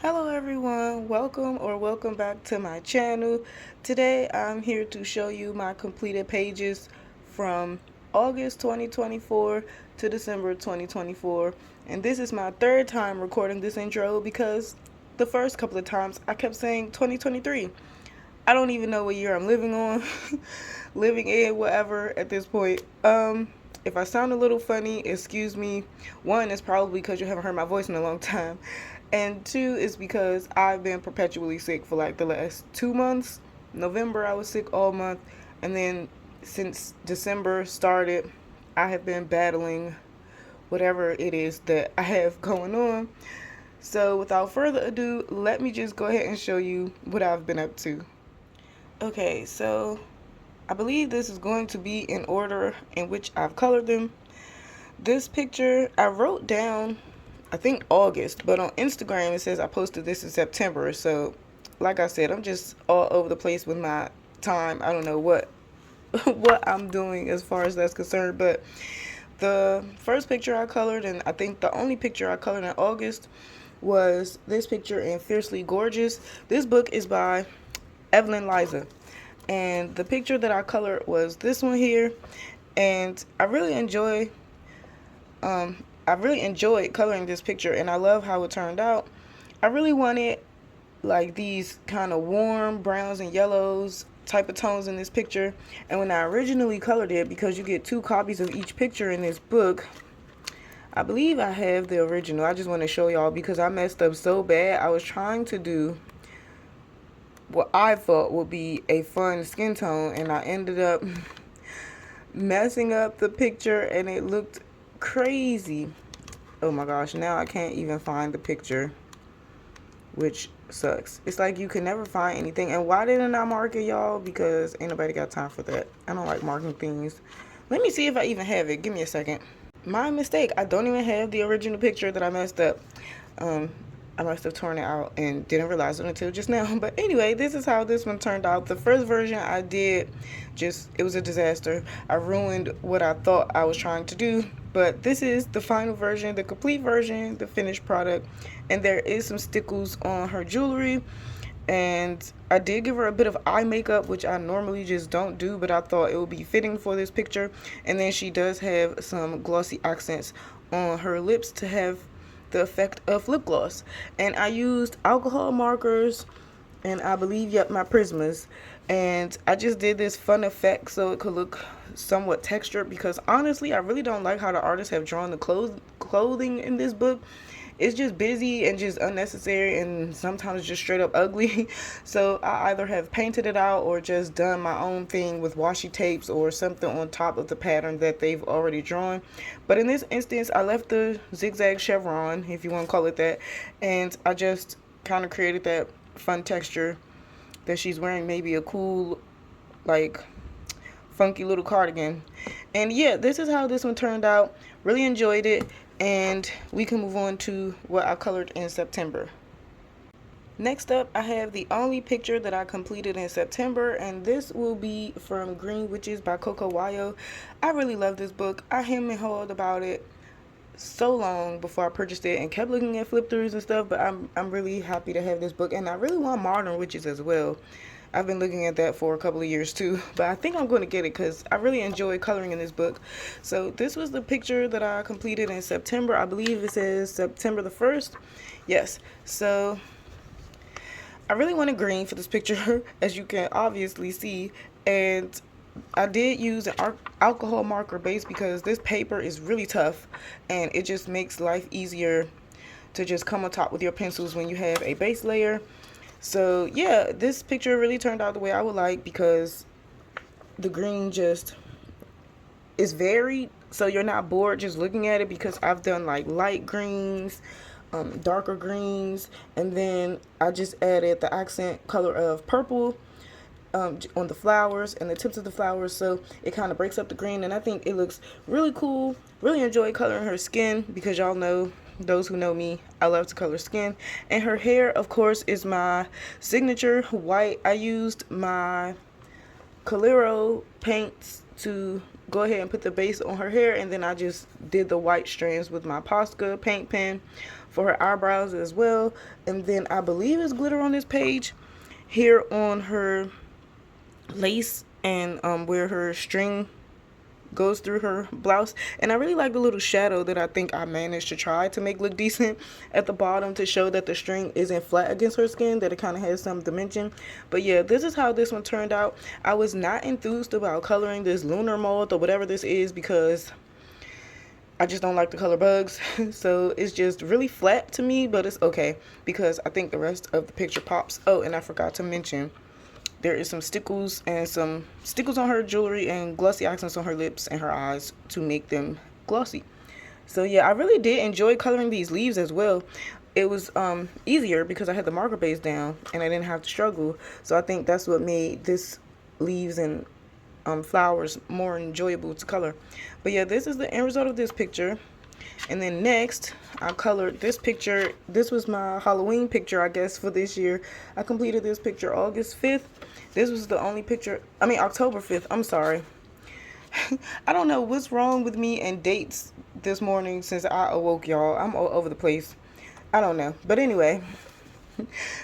Hello everyone, welcome back to my channel. Today I'm here to show you my completed pages from August 2024 to December 2024, and this is my third time recording this intro because the first couple of times I kept saying 2023. I don't even know what year I'm living on, living in, whatever at this point. If I sound a little funny, excuse me. One, is probably because you haven't heard my voice in a long time. And two, is because I've been perpetually sick for like the last 2 months. November, I was sick all month. And then since December started, I have been battling whatever it is that I have going on. So without further ado, let me just go ahead and show you what I've been up to. Okay, so I believe this is going to be in order in which I've colored them. This picture I wrote down, I think August, but on Instagram it says I posted this in September. So like I said, I'm just all over the place with my time. I don't know what what I'm doing as far as that's concerned, but the first picture I colored, and I think the only picture I colored in August, was this picture in Fiercely Gorgeous. This book is by Evelyn Liza, and the picture that I colored was this one here, and I really enjoyed coloring this picture, and I love how it turned out. I really wanted like these kind of warm browns and yellows type of tones in this picture, and when I originally colored it, because you get 2 copies of each picture in this book, I believe I have the original. I just want to show y'all because I messed up so bad. I was trying to do what I thought would be a fun skin tone, and I ended up messing up the picture and it looked crazy. Oh my gosh, now I can't even find the picture, which sucks. It's like you can never find anything. And why didn't I mark it, y'all? Because ain't nobody got time for that. I don't like marking things. Let me see if I even have it. Give me a second. My mistake. I don't even have the original picture that I messed up. I must have torn it out and didn't realize it until just now. But anyway, this is how this one turned out. The first version I did, it was a disaster. I ruined what I thought I was trying to do. But this is the final version, the complete version, the finished product. And there is some stickles on her jewelry. And I did give her a bit of eye makeup, which I normally just don't do, but I thought it would be fitting for this picture. And then she does have some glossy accents on her lips to have the effect of lip gloss. And I used alcohol markers and I believe, yep, my Prismas. And I just did this fun effect so it could look somewhat textured, because honestly I really don't like how the artists have drawn the clothing in this book. It's just busy and just unnecessary, and sometimes just straight up ugly. So I either have painted it out or just done my own thing with washi tapes or something on top of the pattern that they've already drawn. But in this instance, I left the zigzag chevron, if you want to call it that, and I just kind of created that fun texture that she's wearing, maybe a cool, like, funky little cardigan. And yeah, this is how this one turned out. Really enjoyed it, and we can move on to what I colored in September. Next up, I have the only picture that I completed in September, and this will be from Green Witches by Coco Wayo. I really love this book. I hemmed and hawed about it so long before I purchased it and kept looking at flip throughs and stuff, but I'm really happy to have this book, and I really want Modern Witches as well. I've been looking at that for a couple of years too, but I think I'm going to get it because I really enjoy coloring in this book. So this was the picture that I completed in September. I believe it says September the 1st. Yes. So I really wanted green for this picture, as you can obviously see, and I did use an alcohol marker base because this paper is really tough and it just makes life easier to just come on top with your pencils when you have a base layer. So yeah, this picture really turned out the way I would like, because the green just is varied, so you're not bored just looking at it, because I've done like light greens, darker greens, and then I just added the accent color of purple on the flowers and the tips of the flowers, so it kind of breaks up the green, and I think it looks really cool. Really enjoy coloring her skin, because y'all know, those who know me, I love to color skin. And her hair, of course, is my signature white. I used my Calero paints to go ahead and put the base on her hair, and then I just did the white strands with my Posca paint pen for her eyebrows as well. And then I believe it's glitter on this page here on her lace and where her string goes through her blouse. And I really like the little shadow that I think I managed to try to make look decent at the bottom to show that the string isn't flat against her skin, that it kind of has some dimension. But yeah, this is how this one turned out. I was not enthused about coloring this lunar moth or whatever this is because I just don't like the color bugs. So it's just really flat to me, but it's okay because I think the rest of the picture pops. Oh, and I forgot to mention, there is some stickles on her jewelry and glossy accents on her lips and her eyes to make them glossy. So yeah, I really did enjoy coloring these leaves as well. It was easier because I had the marker base down and I didn't have to struggle. So I think that's what made this leaves and flowers more enjoyable to color. But yeah, this is the end result of this picture. And then next, I colored this picture. This was my Halloween picture, I guess, for this year. I completed this picture August 5th. This was the only picture, October 5th. I'm sorry. I don't know what's wrong with me and dates this morning since I awoke, y'all. I'm all over the place. I don't know. But anyway,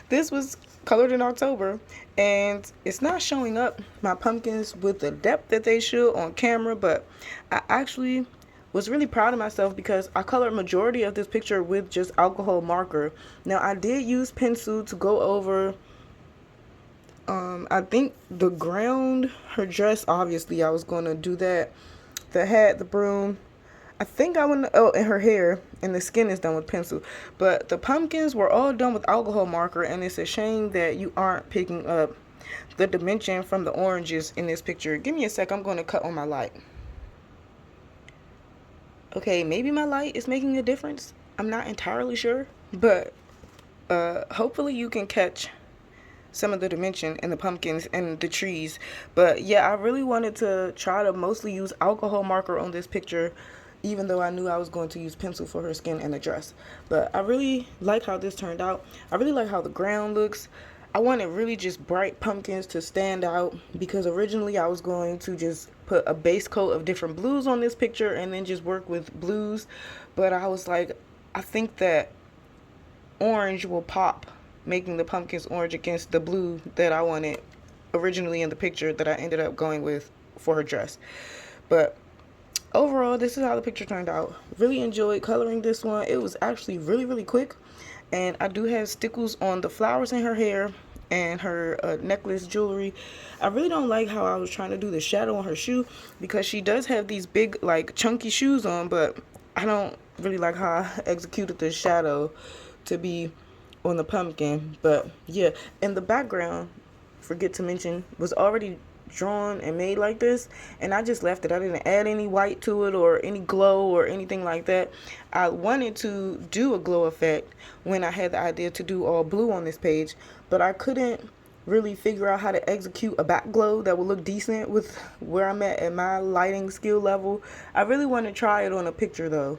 this was colored in October, and it's not showing up my pumpkins with the depth that they should on camera, but I actually was really proud of myself because I colored majority of this picture with just alcohol marker. Now I did use pencil to go over I think the ground, her dress, obviously I was going to do that, the hat, the broom, I think I want to, oh, and her hair, and the skin is done with pencil. But the pumpkins were all done with alcohol marker, and it's a shame that you aren't picking up the dimension from the oranges in this picture. Give me a sec, I'm going to cut on my light. Okay, maybe my light is making a difference. I'm not entirely sure, but hopefully you can catch some of the dimension in the pumpkins and the trees. But yeah, I really wanted to try to mostly use alcohol marker on this picture, even though I knew I was going to use pencil for her skin and the dress. But I really like how this turned out. I really like how the ground looks. I wanted really just bright pumpkins to stand out because originally I was going to just put a base coat of different blues on this picture and then just work with blues. But I was like, I think that orange will pop, making the pumpkins orange against the blue that I wanted originally in the picture that I ended up going with for her dress. But overall, this is how the picture turned out. Really enjoyed coloring this one. It was actually really quick, and I do have stickles on the flowers in her hair and her necklace jewelry. I really don't like how I was trying to do the shadow on her shoe because she does have these big like chunky shoes on, but I don't really like how I executed the shadow to be on the pumpkin. But yeah, in the background, forget to mention, was already drawn and made like this, and I just left it. I didn't add any white to it or any glow or anything like that. I wanted to do a glow effect when I had the idea to do all blue on this page, but I couldn't really figure out how to execute a back glow that would look decent with where I'm at my lighting skill level. I really want to try it on a picture though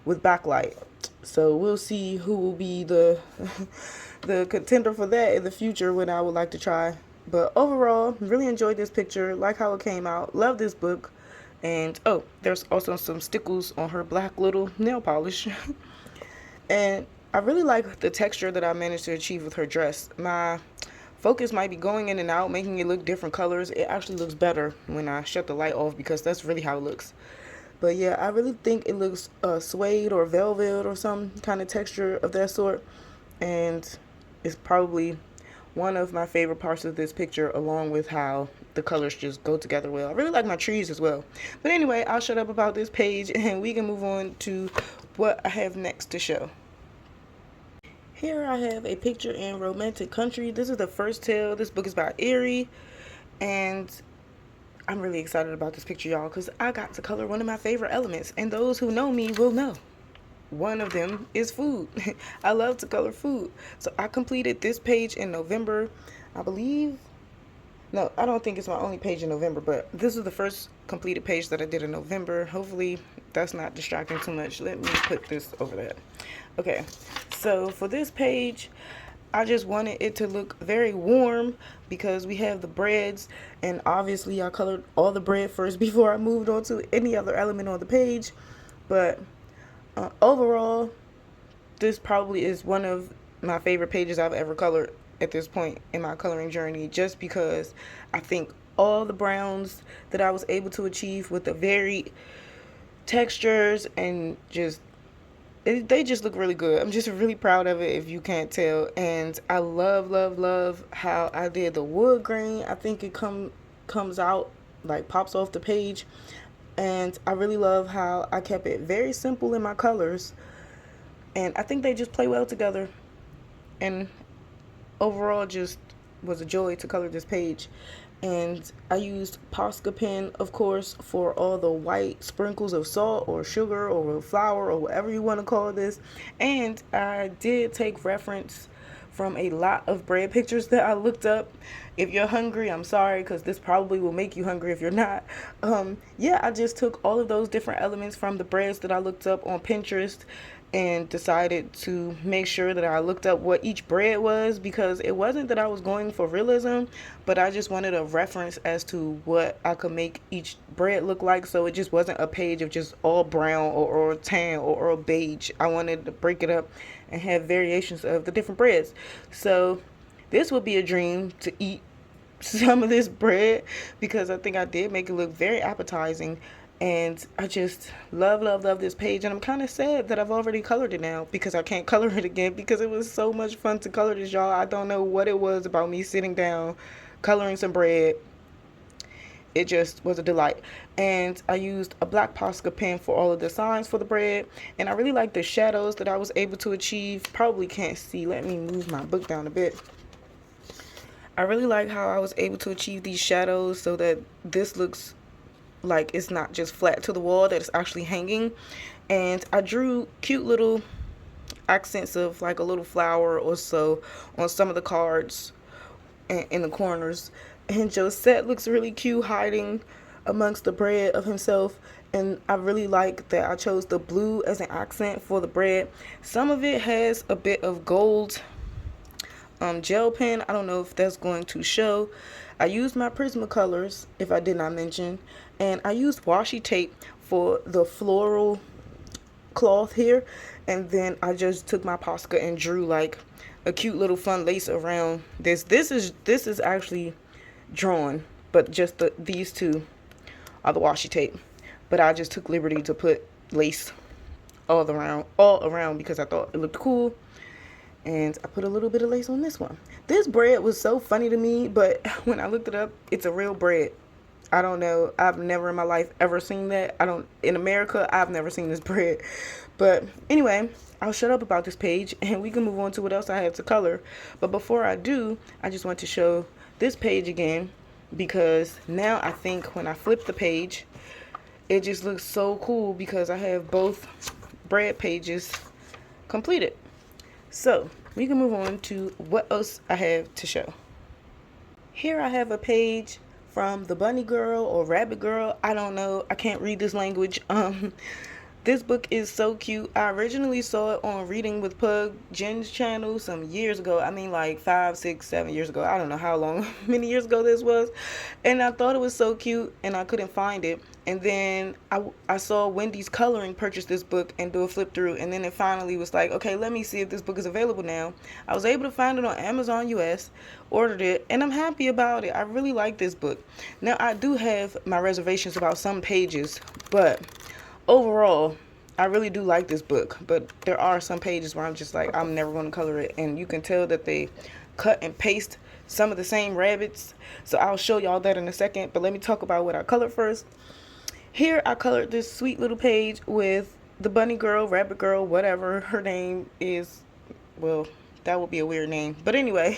with backlight. So we'll see who will be the the contender for that in the future when I would like to try. But overall, really enjoyed this picture, like how it came out, love this book. And oh, there's also some stickles on her black little nail polish. And I really like the texture that I managed to achieve with her dress. My focus might be going in and out, making it look different colors. It actually looks better when I shut the light off because that's really how it looks. But yeah, I really think it looks suede or velvet or some kind of texture of that sort. And it's probably one of my favorite parts of this picture, along with how the colors just go together well. I really like my trees as well. But anyway, I'll shut up about this page and we can move on to what I have next to show. Here I have a picture in Romantic Country. This is the first tale. This book is by Erie, and I'm really excited about this picture, y'all, because I got to color one of my favorite elements, and those who know me will know. One of them is food. I love to color food. So I completed this page in November, I believe. No, I don't think it's my only page in November, but this is the first completed page that I did in November. Hopefully that's not distracting too much. Let me put this over there. Okay, so for this page, I just wanted it to look very warm because we have the breads, and obviously I colored all the bread first before I moved on to any other element on the page. But overall, this probably is one of my favorite pages I've ever colored at this point in my coloring journey, just because I think all the browns that I was able to achieve with the varied textures and just they just look really good. I'm just really proud of it, if you can't tell. And I love, love, love how I did the wood grain. I think it comes out, like pops off the page. And I really love how I kept it very simple in my colors. And I think they just play well together. And overall, just was a joy to color this page. And I used Posca pen, of course, for all the white sprinkles of salt or sugar or flour or whatever you want to call this. And I did take reference from a lot of bread pictures that I looked up. If you're hungry, I'm sorry, because this probably will make you hungry if you're not. Yeah, I just took all of those different elements from the breads that I looked up on Pinterest and decided to make sure that I looked up what each bread was, because it wasn't that I was going for realism, but I just wanted a reference as to what I could make each bread look like, so it just wasn't a page of just all brown or tan or beige. I wanted to break it up and have variations of the different breads. So this would be a dream to eat some of this bread, because I think I did make it look very appetizing. And I just love, love, love this page. And I'm kind of sad that I've already colored it now, because I can't color it again, because it was so much fun to color this, y'all. I don't know what it was about me sitting down, coloring some bread. It just was a delight. And I used a black Posca pen for all of the signs for the bread. And I really like the shadows that I was able to achieve. Probably can't see. Let me move my book down a bit. I really like how I was able to achieve these shadows so that this looks like it's not just flat to the wall, that it's actually hanging. And I drew cute little accents of like a little flower or so on some of the cards in the corners. And Josette looks really cute hiding amongst the bread of himself. And I really like that I chose the blue as an accent for the bread. Some of it has a bit of gold gel pen. I don't know if that's going to show. I used my Prismacolors, if I did not mention, and I used washi tape for the floral cloth here, and then I just took my Posca and drew like a cute little fun lace around this. This is actually drawn, but just these two are the washi tape, but I just took liberty to put lace all around because I thought it looked cool. And I put a little bit of lace on this one. This bread was so funny to me, but when I looked it up, it's a real bread. I don't know. I've never in my life ever seen that. In America, I've never seen this bread. But anyway, I'll shut up about this page and we can move on to what else I have to color. But before I do, I just want to show this page again, because now I think when I flip the page, it just looks so cool because I have both bread pages completed. So we can move on to what else I have to show. Here I have a page from the bunny girl or rabbit girl. I don't know. I can't read this language. This book is so cute. I originally saw it on Reading with Pug Jen's channel some years ago. I mean like 5, 6, 7 years ago. I don't know how long, many years ago this was. And I thought it was so cute and I couldn't find it. And then I saw Wendy's Coloring purchase this book and do a flip through. And then it finally was like, okay, let me see if this book is available now. I was able to find it on Amazon US, ordered it, and I'm happy about it. I really like this book. Now I do have my reservations about some pages, but overall, I really do like this book, but there are some pages where I'm just like, I'm never going to color it. And you can tell that they cut and paste some of the same rabbits. So I'll show y'all that in a second, but let me talk about what I colored first. Here I colored this sweet little page with the bunny girl, rabbit girl, whatever her name is. Well, that would be a weird name. But anyway,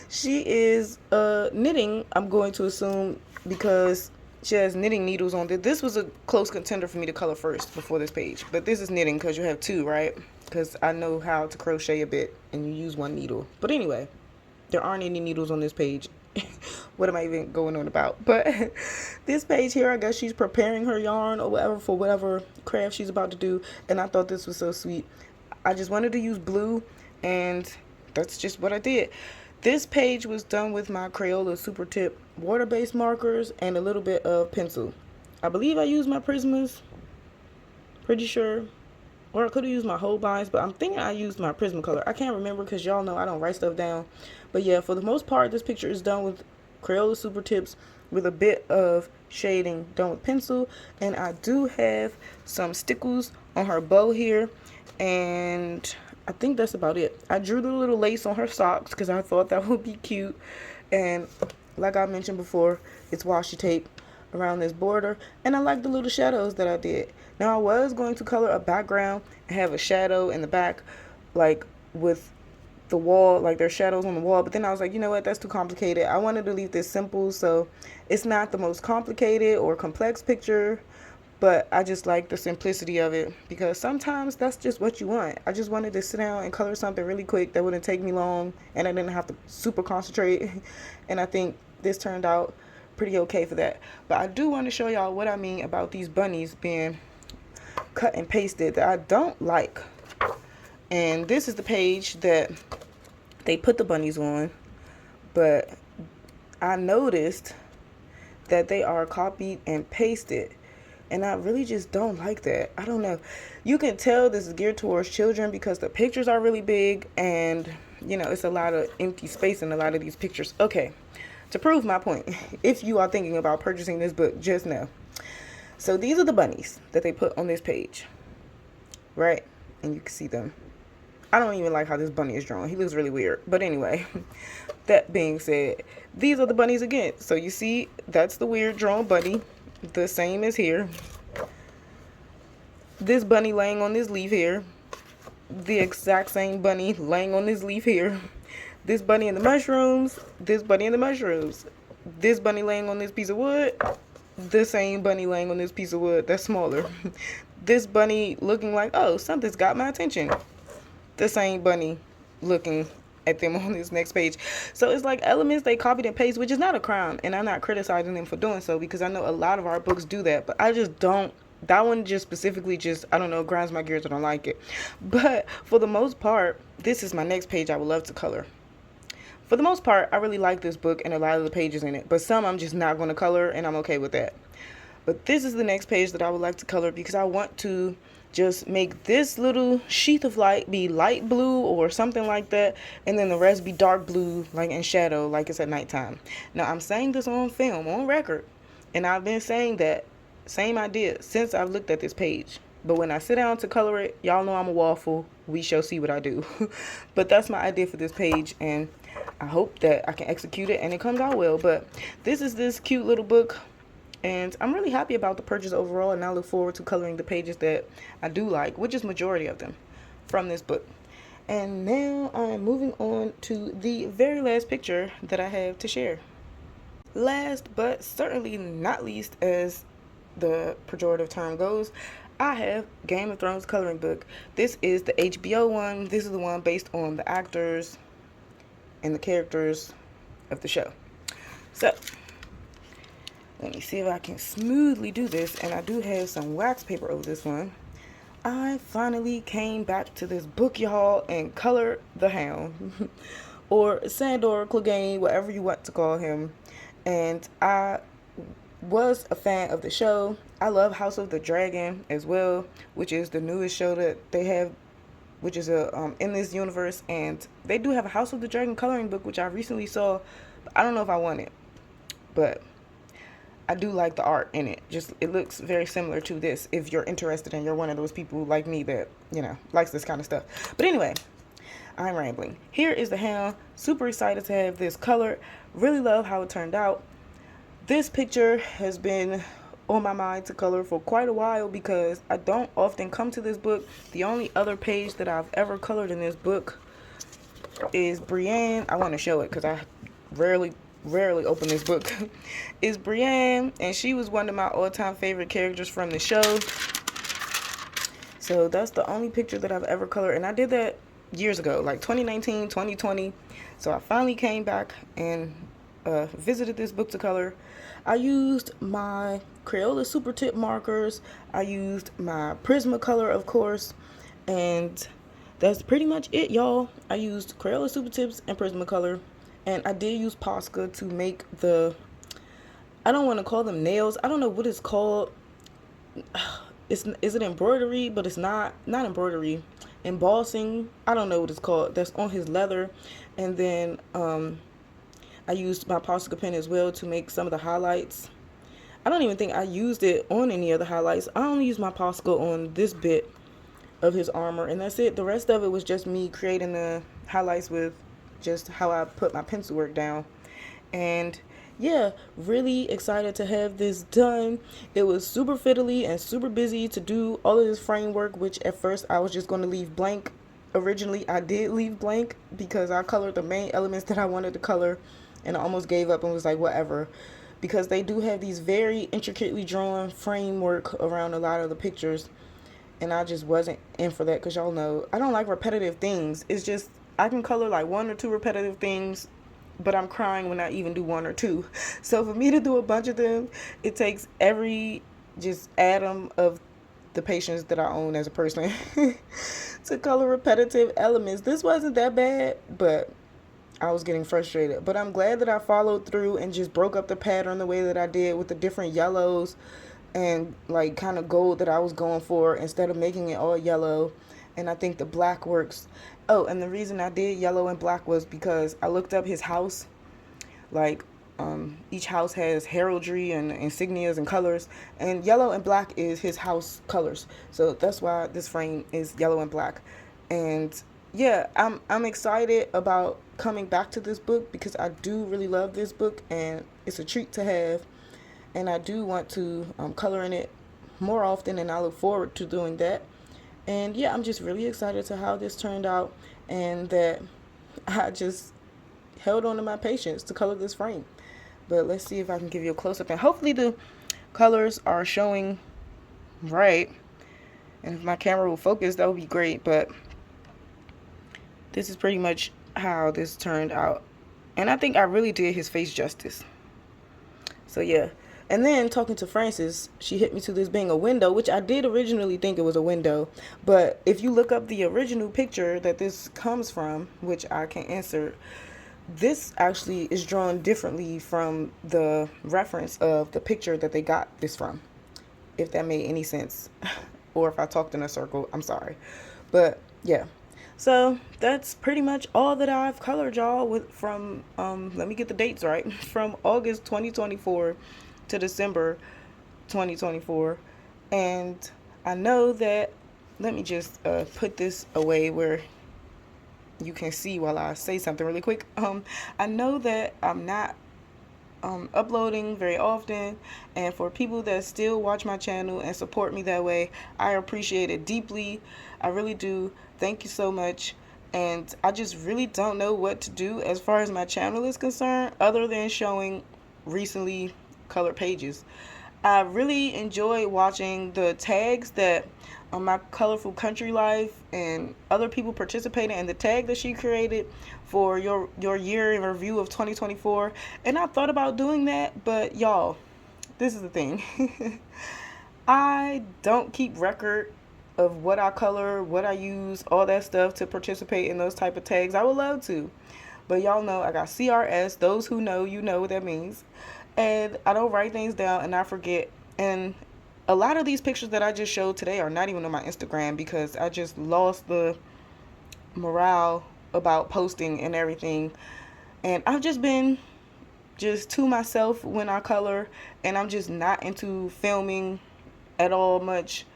she is knitting, I'm going to assume, because she has knitting needles on it. This was a close contender for me to color first before this page. But this is knitting because you have two, right? Because I know how to crochet a bit and you use one needle. But anyway, there aren't any needles on this page. What am I even going on about? But this page here, I guess she's preparing her yarn or whatever for whatever craft she's about to do. And I thought this was so sweet. I just wanted to use blue, and that's just what I did. This page was done with my Crayola Super Tip water-based markers and a little bit of pencil. I believe I used my Prismas. Pretty sure. or I could have used my Holbeins, but I'm thinking I used my Prismacolor. I can't remember because y'all know I don't write stuff down. But yeah, for the most part, this picture is done with Crayola Super Tips with a bit of shading done with pencil. And I do have some stickles on her bow here. And I think that's about it. I drew the little lace on her socks because I thought that would be cute. And like I mentioned before, it's washi tape around this border, and I like the little shadows that I did. Now I was going to color a background and have a shadow in the back, like with the wall, like there's shadows on the wall, but then I was like, you know what, that's too complicated. I wanted to leave this simple, so it's not the most complicated or complex picture, but I just like the simplicity of it because sometimes that's just what you want. I just wanted to sit down and color something really quick that wouldn't take me long, and I didn't have to super concentrate. And I think this turned out pretty okay for that. But I do want to show y'all what I mean about these bunnies being cut and pasted that I don't like. And this is the page that they put the bunnies on, but I noticed that they are copied and pasted, and I really just don't like that. I don't know. You can tell this is geared towards children because the pictures are really big, and you know, it's a lot of empty space in a lot of these pictures. Okay, to prove my point, if you are thinking about purchasing this book, just know. So these are the bunnies that they put on this page, right? And you can see them. I don't even like how this bunny is drawn. He looks really weird. But anyway, that being said, these are the bunnies again. So you see, that's the weird drawn bunny. The same as here. This bunny laying on this leaf here. The exact same bunny laying on this leaf here. This bunny in the mushrooms. This bunny in the mushrooms. This bunny laying on this piece of wood. The same bunny laying on this piece of wood that's smaller. This bunny looking like, oh, something's got my attention. The same bunny looking at them on this next page. So it's like elements they copied and pasted, which is not a crime, and I'm not criticizing them for doing so because I know a lot of our books do that, but I just don't. That one just specifically just, I don't know, grinds my gears. I don't like it. But for the most part, this is my next page I would love to color. For the most part, I really like this book and a lot of the pages in it, but some I'm just not going to color, and I'm okay with that. But this is the next page that I would like to color because I want to just make this little sheath of light be light blue or something like that, and then the rest be dark blue, like in shadow, like it's at nighttime. Now I'm saying this on film, on record, and I've been saying that same idea since I've looked at this page. But when I sit down to color it, y'all know I'm a waffle. We shall see what I do. But that's my idea for this page, and I hope that I can execute it and it comes out well. But this is this cute little book, and I'm really happy about the purchase overall, and I look forward to coloring the pages that I do like, which is majority of them from this book. And now I'm moving on to the very last picture that I have to share. Last but certainly not least, as the pejorative term goes, I have Game of Thrones coloring book. This is the HBO one. This is the one based on the actors and the characters of the show. So let me see if I can smoothly do this. And I do have some wax paper over this one. I finally came back to this book, y'all, and colored the Hound. Or Sandor Clegane, whatever you want to call him. And I was a fan of the show. I love House of the Dragon as well, which is the newest show that they have, which is in this universe. And they do have a House of the Dragon coloring book, which I recently saw. But I don't know if I want it, but I do like the art in it. Just, it looks very similar to this if you're interested and you're one of those people like me that, you know, likes this kind of stuff. But anyway, I'm rambling. Here is the Hound. Super excited to have this color. Really love how it turned out. This picture has been on my mind to color for quite a while because I don't often come to this book. The only other page that I've ever colored in this book is Brienne. I want to show it because I rarely open this book. Is Brienne, and she was one of my all-time favorite characters from the show. So that's the only picture that I've ever colored, and I did that years ago, like 2019, 2020. So I finally came back and visited this book to color. I used my Crayola Super Tip markers. I used my Prismacolor, of course, and that's pretty much it, y'all. I used Crayola Super Tips and Prismacolor, and I did use Posca to make the, I don't want to call them nails. I don't know what it's called. is it embroidery, but it's not embroidery, embossing, I don't know what it's called, that's on his leather. And then I used my Posca pen as well to make some of the highlights. I don't even think I used it on any of the highlights. I only used my Posca on this bit of his armor, and that's it. The rest of it was just me creating the highlights with just how I put my pencil work down. And yeah, really excited to have this done. It was super fiddly and super busy to do all of this framework, which at first I was just going to leave blank. Originally I did leave blank because I colored the main elements that I wanted to color, and I almost gave up and was like, whatever, because they do have these very intricately drawn framework around a lot of the pictures, and I just wasn't in for that, because y'all know I don't like repetitive things. It's just I can color like 1 or 2 repetitive things, but I'm crying when I even do 1 or 2. So for me to do a bunch of them, it takes every just atom of the patience that I own as a person to color repetitive elements. This wasn't that bad, but I was getting frustrated. But I'm glad that I followed through and just broke up the pattern the way that I did, with the different yellows and like kind of gold that I was going for, instead of making it all yellow. And I think the black works. Oh, and the reason I did yellow and black was because I looked up his house. Like, each house has heraldry and insignias and colors, and yellow and black is his house colors. So that's why this frame is yellow and black. And yeah, I'm excited about coming back to this book, because I do really love this book and it's a treat to have. And I do want to color in it more often, and I look forward to doing that. And yeah, I'm just really excited to how this turned out, and that I just held on to my patience to color this frame. But let's see if I can give you a close-up, and hopefully the colors are showing right, and if my camera will focus, that would be great. But this is pretty much how this turned out, and I think I really did his face justice. So yeah. And then talking to Frances, she hit me to this being a window, which I did originally think it was a window. But if you look up the original picture that this comes from, which I can insert, this actually is drawn differently from the reference of the picture that they got this from. If that made any sense, or if I talked in a circle, I'm sorry. But yeah. So that's pretty much all that I've colored, y'all, with from let me get the dates right, from August 2024 to December 2024. And I know that, let me just put this away where you can see while I say something really quick. I know that I'm not uploading very often, and for people that still watch my channel and support me that way, I appreciate it deeply. I really do. Thank you so much. And I just really don't know what to do as far as my channel is concerned, other than showing recently colored pages. I really enjoy watching the tags that my colorful country life and other people participating in the tag that she created for your year in review of 2024. And I thought about doing that, but y'all, this is the thing. I don't keep record of what I color, what I use, all that stuff to participate in those type of tags. I would love to, but y'all know I got CRS. Those who know, you know what that means. And I don't write things down, and I forget. And a lot of these pictures that I just showed today are not even on my Instagram, because I just lost the morale about posting and everything. And I've just been just to myself when I color, and I'm just not into filming at all much,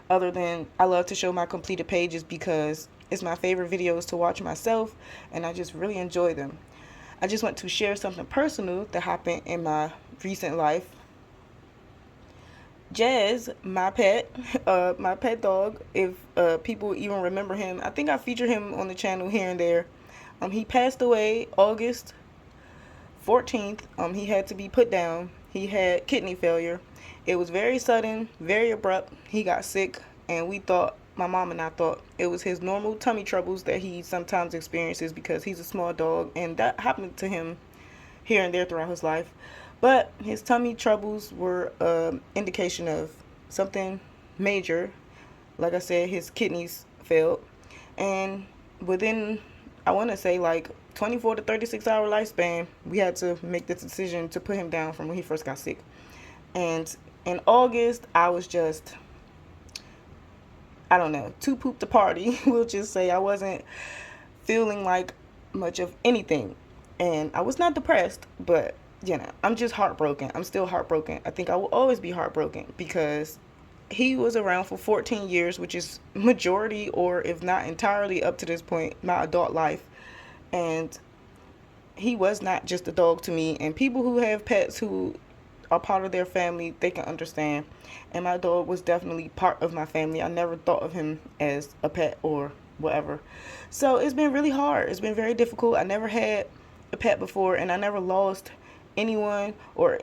other than I love to show my completed pages because it's my favorite videos to watch myself, and I just really enjoy them. I just want to share something personal that happened in my recent life. Jazz, my pet dog, if people even remember him, I think I featured him on the channel here and there. He passed away August 14th. He had to be put down. He had kidney failure. It was very sudden, very abrupt. He got sick, and my mom and I thought it was his normal tummy troubles that he sometimes experiences, because he's a small dog, and that happened to him here and there throughout his life. But his tummy troubles were an indication of something major. Like I said, his kidneys failed, and within, I want to say, like 24 to 36 hour lifespan, we had to make the decision to put him down from when he first got sick. And in August, I was just I don't know, to poop the party. We'll just say I wasn't feeling like much of anything. And I was not depressed, but I'm just heartbroken. I'm still heartbroken. I think I will always be heartbroken because he was around for 14 years, which is majority, or if not entirely up to this point, my adult life. And he was not just a dog to me. And people who have pets who are part of their family, they can understand. And my dog was definitely part of my family. I never thought of him as a pet or whatever. So it's been really hard. It's been very difficult. I never had a pet before, and I never lost anyone or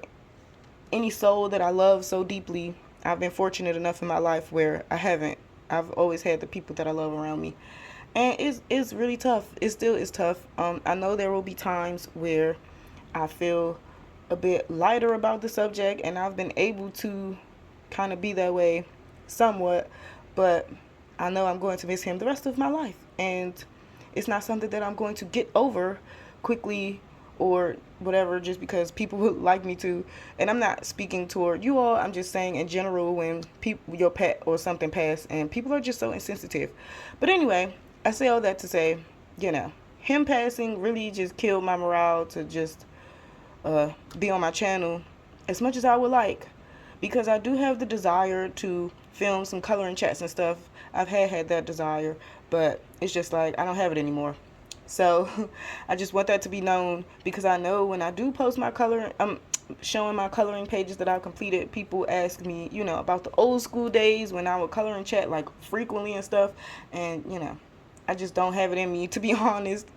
any soul that I love so deeply. I've been fortunate enough in my life where I haven't. I've always had the people that I love around me. And it's really tough. It still is tough. I know there will be times where I feel a bit lighter about the subject, and I've been able to kind of be that way somewhat, but I know I'm going to miss him the rest of my life, and it's not something that I'm going to get over quickly or whatever just because people would like me to. And I'm not speaking toward you all, I'm just saying in general, when people, your pet or something pass, and people are just so insensitive. But anyway, I say all that to say, him passing really just killed my morale to just be on my channel as much as I would like, because I do have the desire to film some coloring chats and stuff. I've had that desire, but it's just like I don't have it anymore. So I just want that to be known, because I know when I do post my coloring, I'm showing my coloring pages that I've completed, people ask me, about the old school days when I would color and chat like frequently and stuff, and I just don't have it in me, to be honest.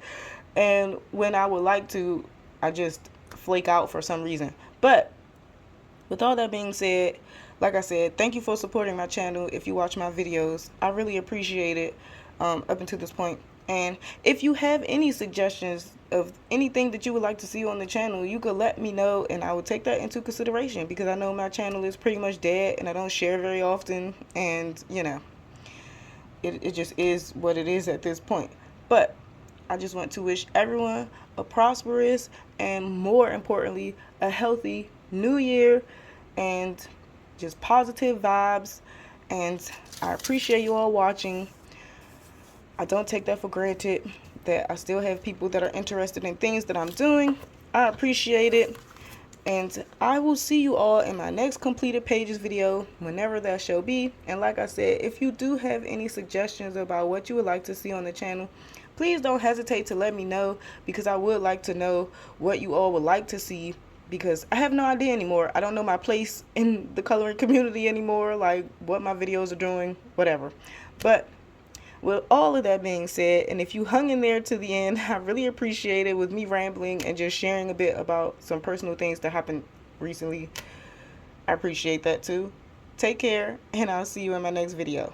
And when I would like to, I just flake out for some reason. But with all that being said, like I said, thank you for supporting my channel. If you watch my videos, I really appreciate it up until this point. And if you have any suggestions of anything that you would like to see on the channel, you could let me know, and I will take that into consideration, because I know my channel is pretty much dead and I don't share very often, and it just is what it is at this point. But I just want to wish everyone a prosperous and, more importantly, a healthy new year, and just positive vibes. And I appreciate you all watching. I don't take that for granted, that I still have people that are interested in things that I'm doing. I appreciate it. And I will see you all in my next completed pages video, whenever that shall be. And like I said, if you do have any suggestions about what you would like to see on the channel, please don't hesitate to let me know, because I would like to know what you all would like to see, because I have no idea anymore. I don't know my place in the coloring community anymore, like what my videos are doing, whatever. But with all of that being said, and if you hung in there to the end, I really appreciate it, with me rambling and just sharing a bit about some personal things that happened recently. I appreciate that too. Take care, and I'll see you in my next video.